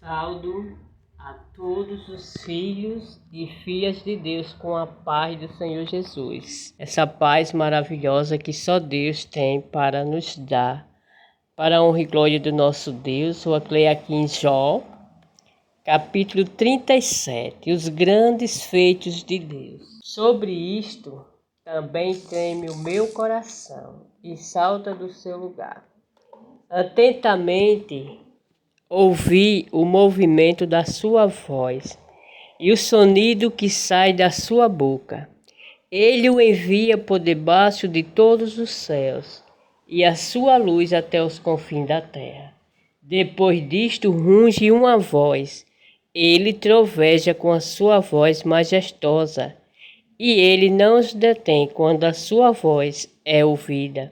Saldo a todos os filhos e filhas de Deus com a paz do Senhor Jesus. Essa paz maravilhosa que só Deus tem para nos dar. Para a honra e glória do nosso Deus, vou ler aqui em Jó, capítulo 37, os grandes feitos de Deus. Sobre isto também treme o meu coração e salta do seu lugar. Atentamente ouvi o movimento da sua voz e o sonido que sai da sua boca. Ele o envia por debaixo de todos os céus e a sua luz até os confins da terra. Depois disto runge uma voz. Ele troveja com a sua voz majestosa e ele não os detém quando a sua voz é ouvida.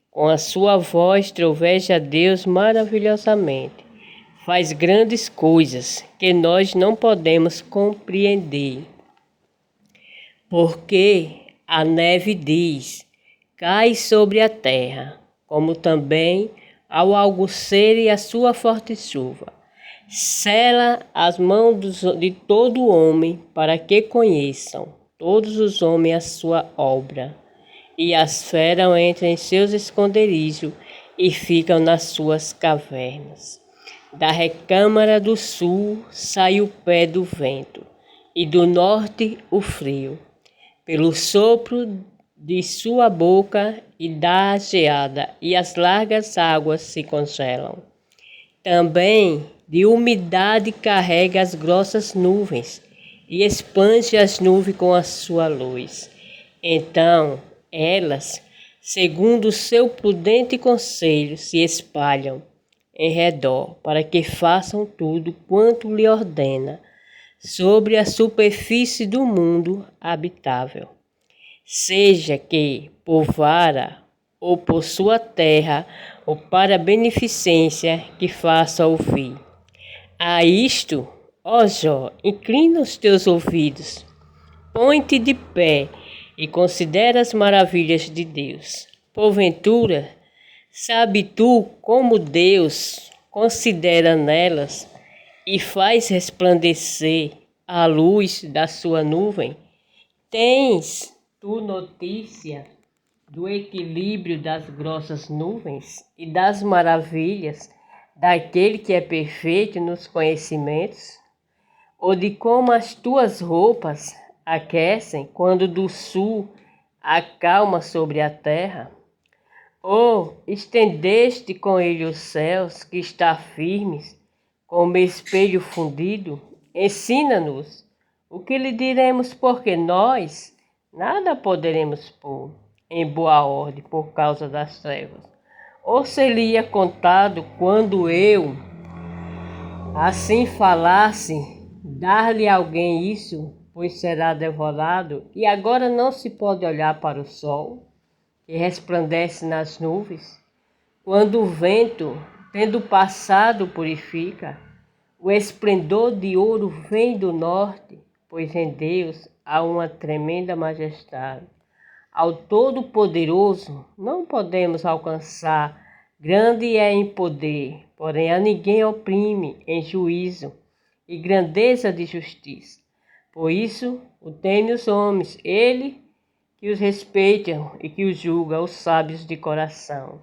Com a sua voz troveja Deus maravilhosamente. Faz grandes coisas que nós não podemos compreender. Porque a neve diz, cai sobre a terra, como também ao alvorecer a sua forte chuva. Sela as mãos de todo homem para que conheçam todos os homens a sua obra. E as feras entram em seus esconderijos e ficam nas suas cavernas. Da recâmara do sul sai o pé do vento, e do norte o frio. Pelo sopro de sua boca e dá geada, e as largas águas se congelam. Também de umidade carrega as grossas nuvens, e expande as nuvens com a sua luz. Então elas, segundo o seu prudente conselho, se espalham em redor, para que façam tudo quanto lhe ordena, sobre a superfície do mundo habitável. Seja que por vara, ou por sua terra, ou para beneficência que faça ouvir. A isto, ó Jó, inclina os teus ouvidos, põe-te de pé e considera as maravilhas de Deus. Porventura, sabe tu como Deus considera nelas e faz resplandecer a luz da sua nuvem? Tens tu notícia do equilíbrio das grossas nuvens e das maravilhas daquele que é perfeito nos conhecimentos? Ou de como as tuas roupas aquecem quando do sul acalma sobre a terra? Ou estendeste com ele os céus, que está firmes, como espelho fundido? Ensina-nos o que lhe diremos, porque nós nada poderemos pôr em boa ordem por causa das trevas. Ou seria contado quando eu assim falasse, dar-lhe a alguém isso, pois será devorado, e agora não se pode olhar para o sol, que resplandece nas nuvens, quando o vento, tendo passado, purifica. O esplendor de ouro vem do norte, pois em Deus há uma tremenda majestade. Ao Todo-Poderoso não podemos alcançar, grande é em poder, porém a ninguém oprime em juízo e grandeza de justiça. Por isso o teme os homens, ele que os respeitam e que os julga, os sábios de coração.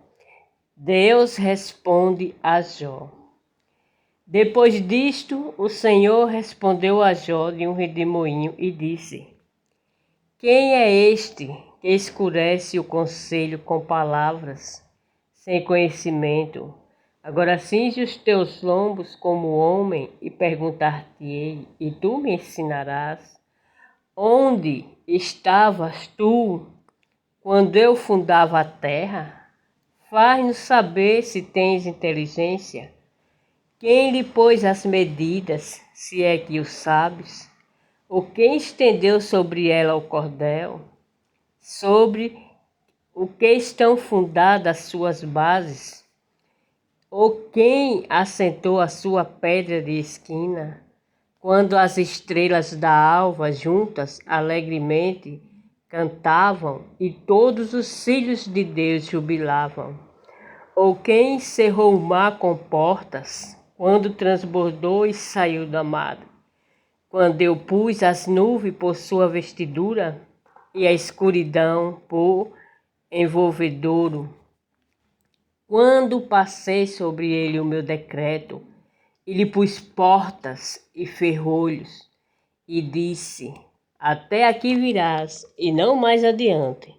Deus responde a Jó. Depois disto, o Senhor respondeu a Jó de um redemoinho e disse: Quem é este que escurece o conselho com palavras, sem conhecimento? Agora cinge os teus lombos como homem e perguntar-te-ei, e tu me ensinarás. Onde estavas tu quando eu fundava a terra? Faz-nos saber se tens inteligência. Quem lhe pôs as medidas, se é que o sabes? Ou quem estendeu sobre ela o cordel? Sobre o que estão fundadas as suas bases? Ou quem assentou a sua pedra de esquina? Quando as estrelas da alva juntas alegremente cantavam e todos os filhos de Deus jubilavam. Ou quem cerrou o mar com portas, quando transbordou e saiu da madre. Quando eu pus as nuvens por sua vestidura e a escuridão por envolvedouro, quando passei sobre ele o meu decreto, e lhe pus portas e ferrolhos, e disse: até aqui virás, e não mais adiante,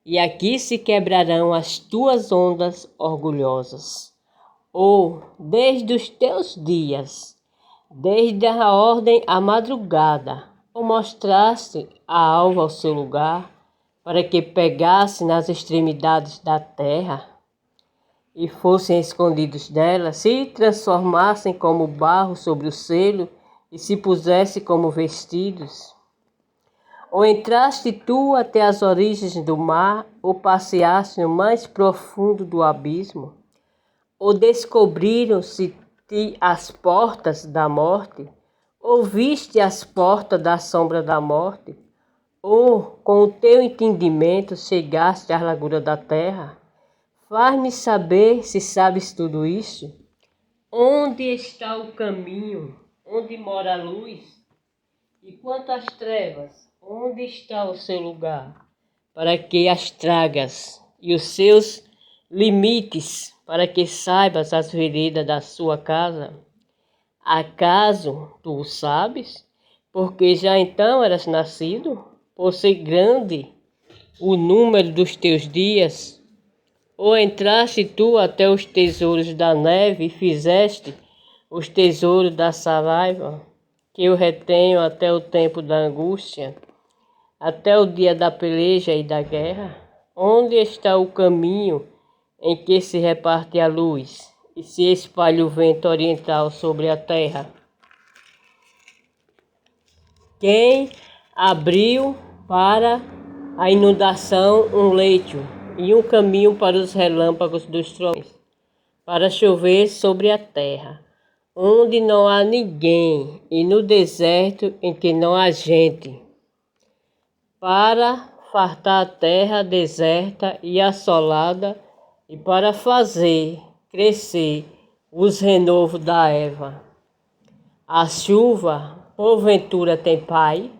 e aqui se quebrarão as tuas ondas orgulhosas. Ou, desde os teus dias, desde a ordem à madrugada, ou mostraste a alva ao seu lugar, para que pegasse nas extremidades da terra, e fossem escondidos dela, se transformassem como barro sobre o selo, e se pusesse como vestidos? Ou entraste tu até as origens do mar, ou passeaste no mais profundo do abismo? Ou descobriram-se-te as portas da morte? Ou viste as portas da sombra da morte? Ou, com o teu entendimento, chegaste à largura da terra? Faz-me saber se sabes tudo isso. Onde está o caminho? Onde mora a luz? E quanto às trevas, onde está o seu lugar? Para que as tragas e os seus limites, para que saibas as veredas da sua casa? Acaso tu o sabes? Porque já então eras nascido? Por ser grande o número dos teus dias? Ou entraste tu até os tesouros da neve e fizeste os tesouros da saraiva, que eu retenho até o tempo da angústia, até o dia da peleja e da guerra? Onde está o caminho em que se reparte a luz e se espalha o vento oriental sobre a terra? Quem abriu para a inundação um leito e um caminho para os relâmpagos dos trovões, para chover sobre a terra, onde não há ninguém, e no deserto em que não há gente, para fartar a terra deserta e assolada, e para fazer crescer os renovos da erva. A chuva, porventura, tem pai?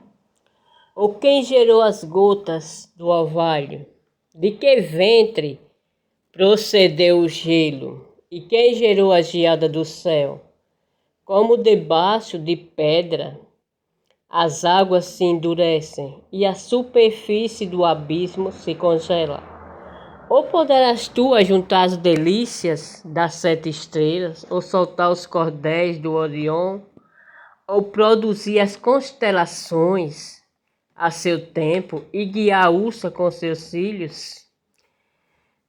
Ou quem gerou as gotas do orvalho? De que ventre procedeu o gelo? E quem gerou a geada do céu? Como debaixo de pedra as águas se endurecem e a superfície do abismo se congela. Ou poderás tu ajuntar as delícias das 7 estrelas, ou soltar os cordéis do Orion, ou produzir as constelações a seu tempo e guiar a ursa com seus cílios?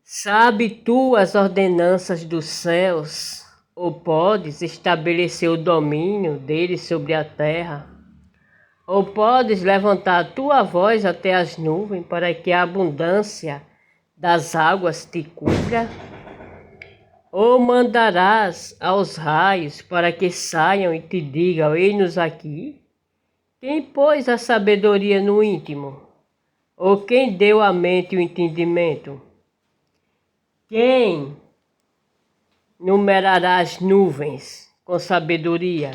Sabe tu as ordenanças dos céus, ou podes estabelecer o domínio deles sobre a terra? Ou podes levantar a tua voz até as nuvens para que a abundância das águas te cubra? Ou mandarás aos raios para que saiam e te digam: eis-nos aqui? Quem pôs a sabedoria no íntimo? Ou quem deu à mente o entendimento? Quem numerará as nuvens com sabedoria?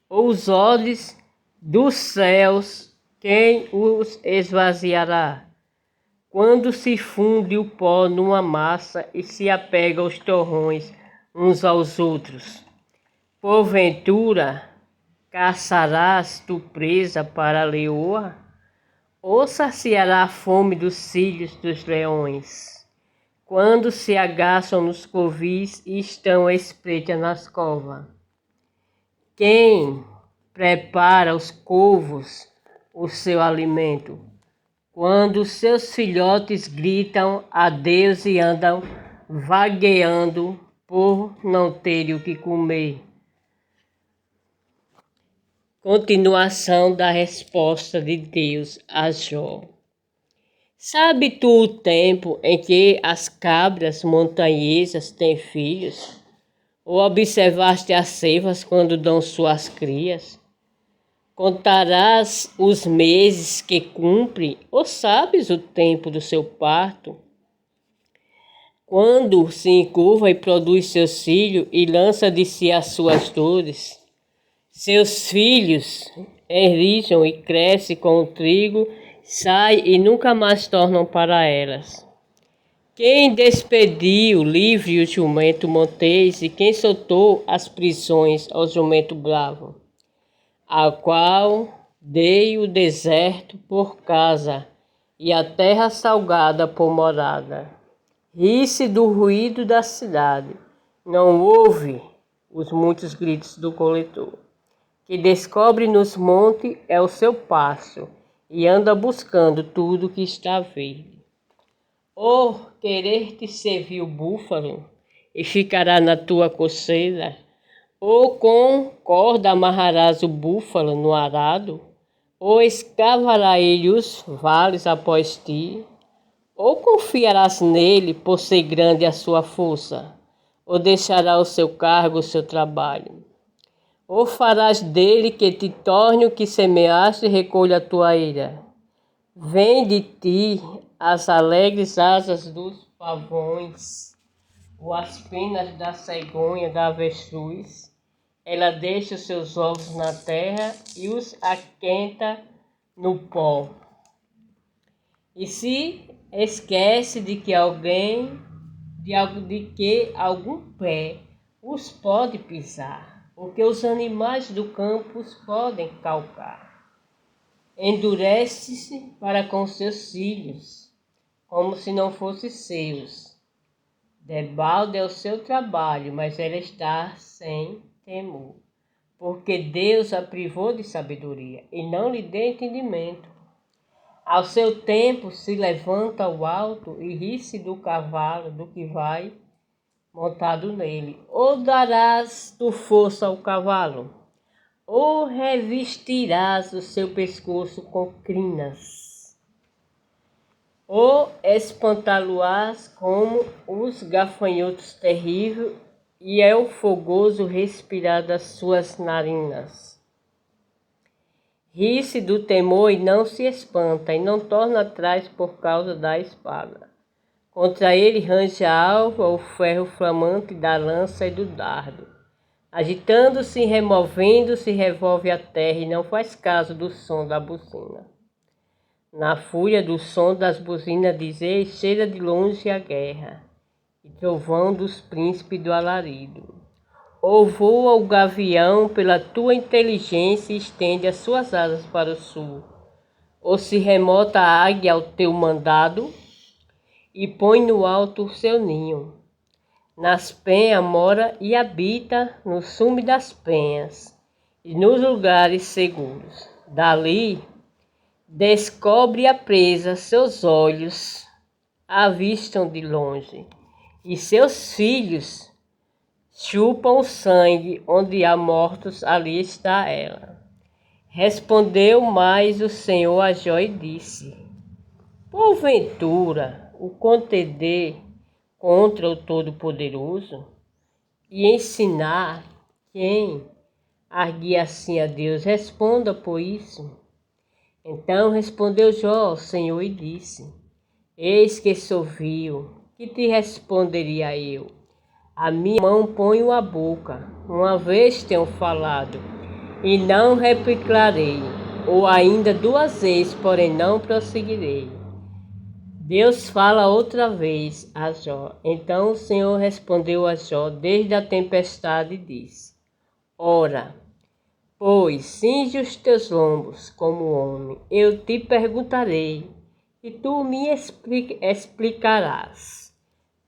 Ou os olhos dos céus, quem os esvaziará? Quando se funde o pó numa massa e se apega os torrões uns aos outros, porventura caçarás tu presa para a leoa? Ou saciará a fome dos cílios dos leões, quando se agaçam nos covis e estão à espreita nas covas? Quem prepara os corvos o seu alimento, quando seus filhotes gritam adeus e andam vagueando por não terem o que comer? Continuação da resposta de Deus a Jó. Sabe tu o tempo em que as cabras montanhesas têm filhos? Ou observaste as ceivas quando dão suas crias? Contarás os meses que cumpre, ou sabes o tempo do seu parto? Quando se encurva e produz seus filhos e lança de si as suas dores, seus filhos enrijam e crescem com o trigo, saem e nunca mais tornam para elas. Quem despediu livre o jumento montês e quem soltou as prisões ao jumento bravo, ao qual dei o deserto por casa e a terra salgada por morada. Ri-se do ruído da cidade, não ouve os muitos gritos do coletor, que descobre nos montes é o seu passo e anda buscando tudo que está verde. Ou querer te servir o búfalo e ficará na tua coceira, ou com corda amarrarás o búfalo no arado, ou escavará ele os vales após ti, ou confiarás nele por ser grande a sua força, ou deixará o seu cargo, o seu trabalho. Ou farás dele que te torne o que semeaste e recolha a tua ira. Vem de ti as alegres asas dos pavões, ou as penas da cegonha, da avestruz. Ela deixa os seus ovos na terra e os aquenta no pó. E se esquece de que algum pé os pode pisar, porque os animais do campo os podem calcar. Endurece-se para com seus filhos, como se não fossem seus. Debalde é o seu trabalho, mas ela está sem temor, porque Deus a privou de sabedoria e não lhe deu entendimento. Ao seu tempo se levanta ao alto e ri-se do cavalo, do que vai montado nele. Ou darás tu força ao cavalo, ou revestirás o seu pescoço com crinas, ou espantá-lo-ás como os gafanhotos terríveis, e é o fogoso respirar das suas narinas. Ri-se do temor e não se espanta, e não torna atrás por causa da espada. Contra ele range a alva, o ferro flamante da lança e do dardo. Agitando-se e removendo-se, revolve a terra e não faz caso do som da buzina. Na fúria do som das buzinas dizer, cheira de longe a guerra, e trovão dos príncipes do alarido. Ou voa o gavião pela tua inteligência e estende as suas asas para o sul, ou se remota a águia ao teu mandado e põe no alto o seu ninho. Nas penhas mora e habita no cume das penhas e nos lugares seguros. Dali descobre a presa, seus olhos avistam de longe, e seus filhos chupam o sangue, onde há mortos, ali está ela. Respondeu mais o Senhor a Jó e disse: porventura o contender contra o Todo-Poderoso e ensinar quem arguir assim a Deus, responda por isso. Então respondeu Jó ao Senhor e disse: eis que sou vil, que te responderia eu? A minha mão ponho à boca, uma vez tenho falado, e não replicarei, ou ainda duas vezes, porém não prosseguirei. Deus fala outra vez a Jó. Então o Senhor respondeu a Jó desde a tempestade e disse: ora, pois cinge os teus lombos como homem, eu te perguntarei, e tu me explicarás.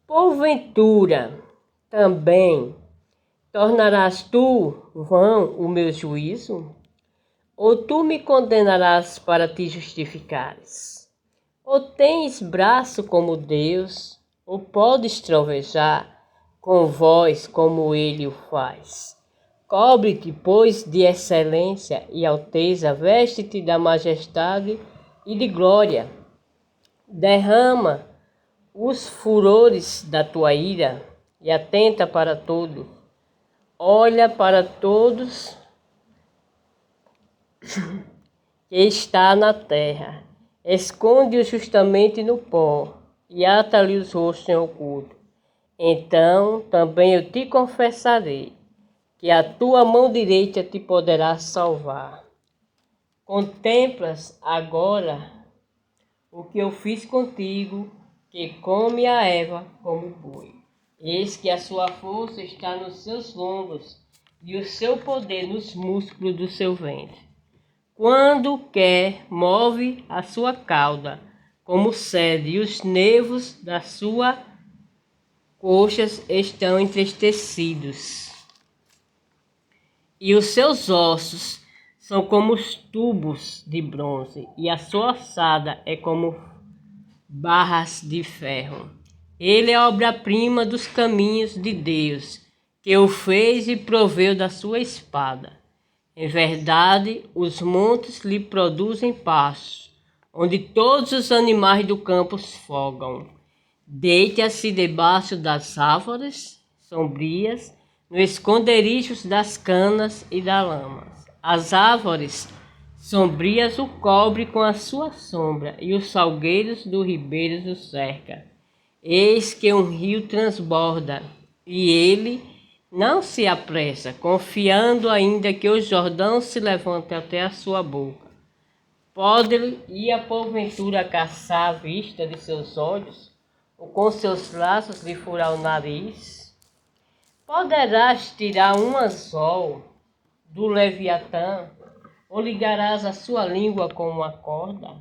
Porventura, também tornarás tu vão o meu juízo? Ou tu me condenarás para te justificares? Ou tens braço como Deus? Ou podes trovejar com voz como ele o faz? Cobre-te, pois, de excelência e alteza, veste-te da majestade e de glória. Derrama os furores da tua ira e atenta para todos. Olha para todos que está na terra. Esconde-o justamente no pó e ata-lhe os rostos em oculto. Então também eu te confessarei que a tua mão direita te poderá salvar. Contemplas agora o que eu fiz contigo, que come a Eva como boi. Eis que a sua força está nos seus lombos e o seu poder nos músculos do seu ventre. Quando quer, move a sua cauda como cede, e os nervos das suas coxas estão entristecidos. E os seus ossos são como os tubos de bronze, e a sua ossada é como barras de ferro. Ele é a obra-prima dos caminhos de Deus, que o fez e proveu da sua espada. Em verdade, os montes lhe produzem pastos, onde todos os animais do campo fogam. Deita-se debaixo das árvores sombrias, no esconderijo das canas e da lama. As árvores sombrias o cobre com a sua sombra, e os salgueiros do ribeiro o cerca. Eis que um rio transborda, e ele não se apressa, confiando ainda que o Jordão se levante até a sua boca. Pode-lhe ir porventura caçar a vista de seus olhos, ou com seus laços lhe furar o nariz? Poderás tirar um anzol do Leviatã, ou ligarás a sua língua com uma corda?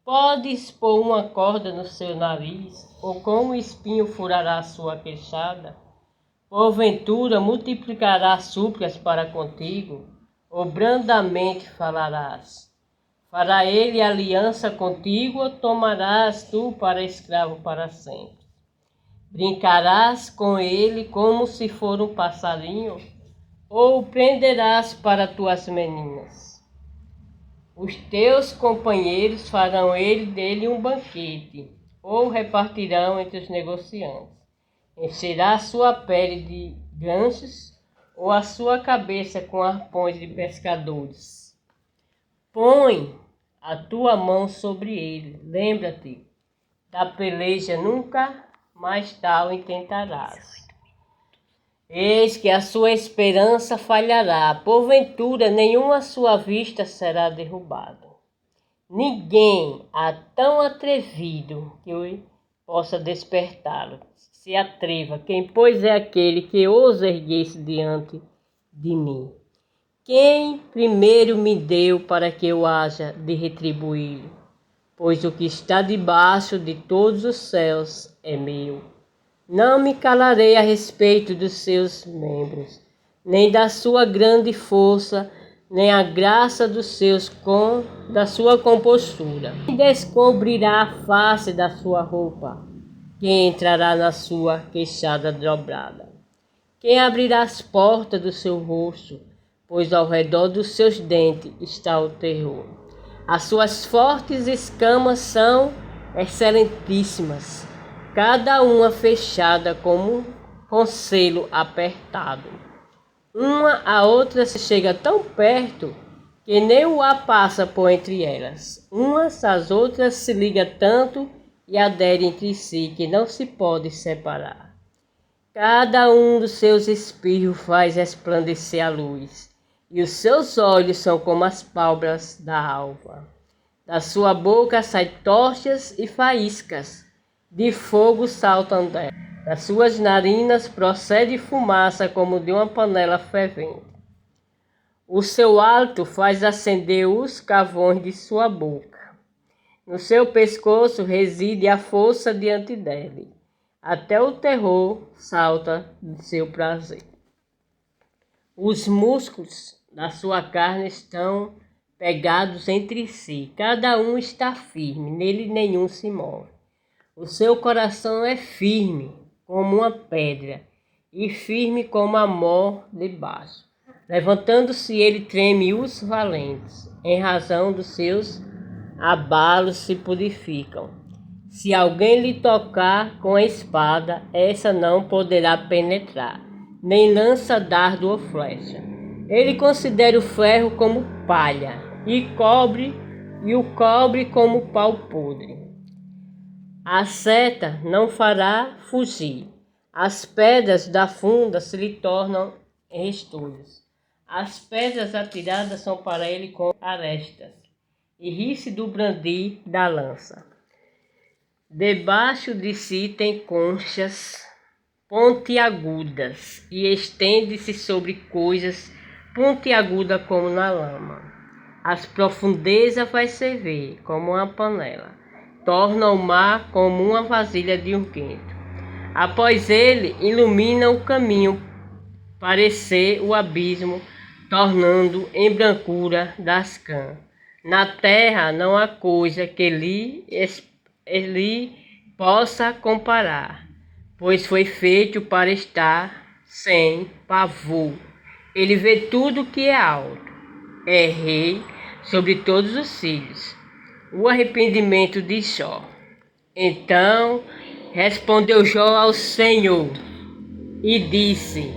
Podes pôr uma corda no seu nariz, ou com um espinho furará a sua queixada? Porventura multiplicarás súplicas para contigo, ou brandamente falarás? Fará ele aliança contigo, ou tomarás tu para escravo para sempre? Brincarás com ele como se for um passarinho, ou o prenderás para tuas meninas? Os teus companheiros farão dele um banquete, ou repartirão entre os negociantes. Encherá a sua pele de ganchos, ou a sua cabeça com arpões de pescadores. Põe a tua mão sobre ele, lembra-te, da peleja nunca mais tal intentarás. Eis que a sua esperança falhará, porventura nenhuma sua vista será derrubada. Ninguém há tão atrevido que eu possa despertá-lo. Se atreva, quem pois é aquele que ousa erguer-se diante de mim? Quem primeiro me deu para que eu haja de retribuí-lo? Pois o que está debaixo de todos os céus é meu. Não me calarei a respeito dos seus membros, nem da sua grande força, nem a graça da sua compostura. Quem descobrirá a face da sua roupa? Quem entrará na sua queixada dobrada? Quem abrirá as portas do seu rosto? Pois ao redor dos seus dentes está o terror. As suas fortes escamas são excelentíssimas, cada uma fechada como com selo apertado. Uma a outra se chega tão perto que nem o ar passa por entre elas. Umas às outras se ligam tanto e aderem entre si que não se pode separar. Cada um dos seus espirros faz resplandecer a luz, e os seus olhos são como as pálpebras da alva. Da sua boca saem tochas e faíscas de fogo saltam dela. Das suas narinas procede fumaça como de uma panela fervente. O seu hálito faz acender os carvões de sua boca. No seu pescoço reside a força diante dele. Até o terror salta do seu prazer. Os músculos da sua carne estão pegados entre si. Cada um está firme, nele nenhum se move. O seu coração é firme como uma pedra e firme como a mó de baixo. Levantando-se ele treme os valentes, em razão dos seus abalos se purificam. Se alguém lhe tocar com a espada, essa não poderá penetrar, nem lança dardo ou flecha. Ele considera o ferro como palha e o cobre como pau podre. A seta não fará fugir, As pedras da funda se lhe tornam em restolhos. As pedras atiradas são para ele como arestas, e ri-se do brandir da lança. Debaixo de si tem conchas pontiagudas, e estende-se sobre coisas pontiagudas como na lama. As profundezas faz servir como uma panela, torna o mar como uma vasilha de unguento. Após ele, ilumina o caminho, parecer o abismo, tornando em brancura das cãs. Na terra não há coisa que ele possa comparar, pois foi feito para estar sem pavor. Ele vê tudo que é alto, é rei sobre todos os filhos. O arrependimento de Jó. Então respondeu Jó ao Senhor e disse: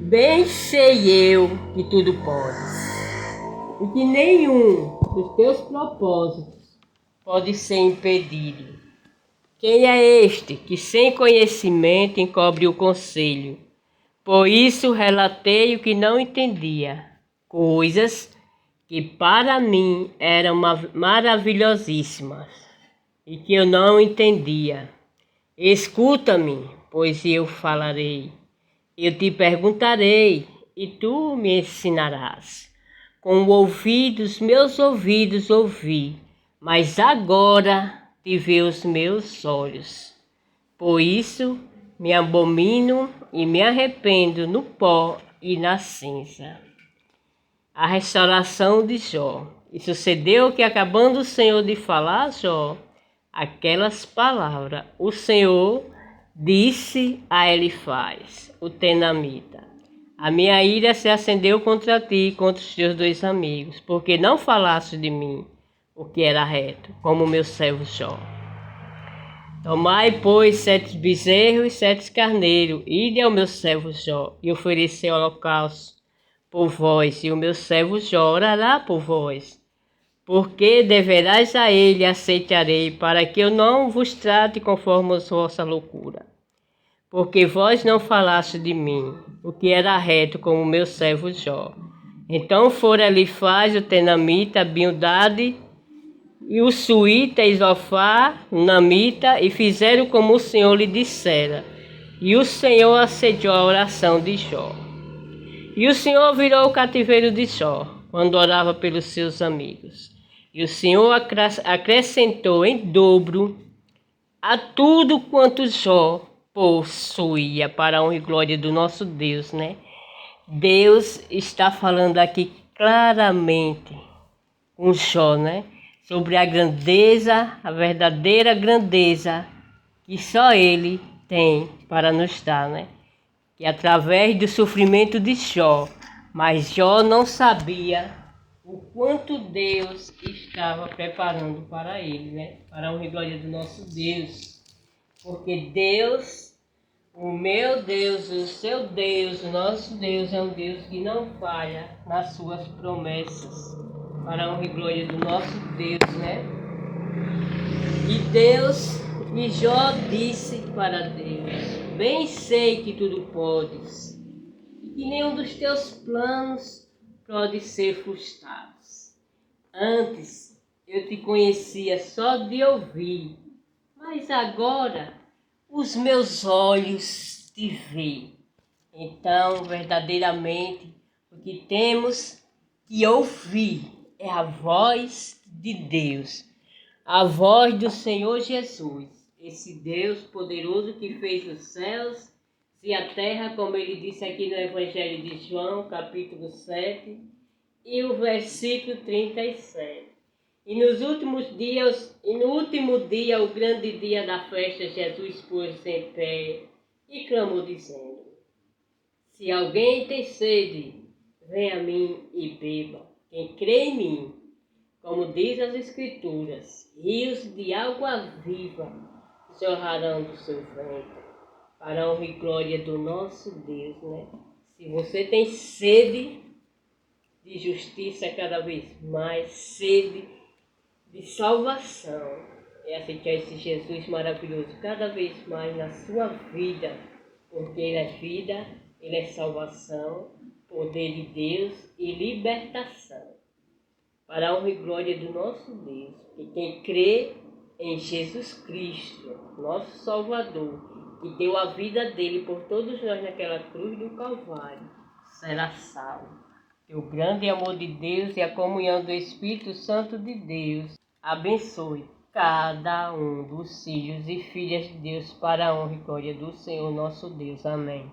bem sei eu que tudo podes, e que nenhum dos teus propósitos pode ser impedido. Quem é este que sem conhecimento encobre o conselho? Por isso relatei o que não entendia, coisas que para mim eram maravilhosíssimas e que eu não entendia. Escuta-me, pois eu falarei. Eu te perguntarei e tu me ensinarás. Com meus ouvidos ouvi, mas agora te vê os meus olhos. Por isso me abomino e me arrependo no pó e na cinza. A restauração de Jó. E sucedeu que, acabando o Senhor de falar a Jó aquelas palavras, o Senhor disse a Elifaz, o tenamita: a minha ira se acendeu contra ti e contra os teus dois amigos, porque não falaste de mim o que era reto, como meu servo Jó. Tomai, pois, 7 bezerros e 7 carneiros, ide ao meu servo Jó, e oferecei holocausto por vós, e o meu servo Jó orará por vós. Porque deverás a ele aceitarei, para que eu não vos trate conforme a vossa loucura. Porque vós não falaste de mim, o que era reto, como meu servo Jó. Então foram Elifaz, o tenamita, Bildade, e o suíta Isofá, namita, e fizeram como o Senhor lhe dissera. E o Senhor aceitou a oração de Jó. E o Senhor virou o cativeiro de Jó, quando orava pelos seus amigos. E o Senhor acrescentou em dobro a tudo quanto Jó possuía, para a honra e glória do nosso Deus, né? Deus está falando aqui claramente com Jó, né? Sobre a grandeza, a verdadeira grandeza que só Ele tem para nos dar, né? Que através do sofrimento de Jó, mas Jó não sabia o quanto Deus estava preparando para ele, né? Para a honra e glória do nosso Deus. Porque Deus, o meu Deus, o seu Deus, o nosso Deus é um Deus que não falha nas suas promessas. Para a honra e glória do nosso Deus, né? E Jó disse para Deus: bem sei que tudo podes, e que nenhum dos teus planos pode ser frustrado. Antes eu te conhecia só de ouvir, mas agora os meus olhos te veem. Então, verdadeiramente, o que temos que ouvir é a voz de Deus, a voz do Senhor Jesus, esse Deus poderoso que fez os céus e a terra, como ele disse aqui no Evangelho de João, capítulo 7, e o versículo 37. E no último dia, o grande dia da festa, Jesus pôs-se em pé e clamou dizendo: se alguém tem sede, venha a mim e beba. Quem crê em mim, como diz as Escrituras, rios de água viva jorrarão do seu ventre, para a honra e glória do nosso Deus, né? Se você tem sede de justiça cada vez mais, sede de salvação, é aceitar esse Jesus maravilhoso cada vez mais na sua vida. porque Ele é vida, Ele é salvação, poder de Deus e libertação. Para a honra e glória do nosso Deus, que quem crê em Jesus Cristo, nosso Salvador, que deu a vida dele por todos nós naquela cruz do Calvário, será salvo. Que o grande amor de Deus e a comunhão do Espírito Santo de Deus abençoe cada um dos filhos e filhas de Deus para a honra e glória do Senhor nosso Deus. Amém.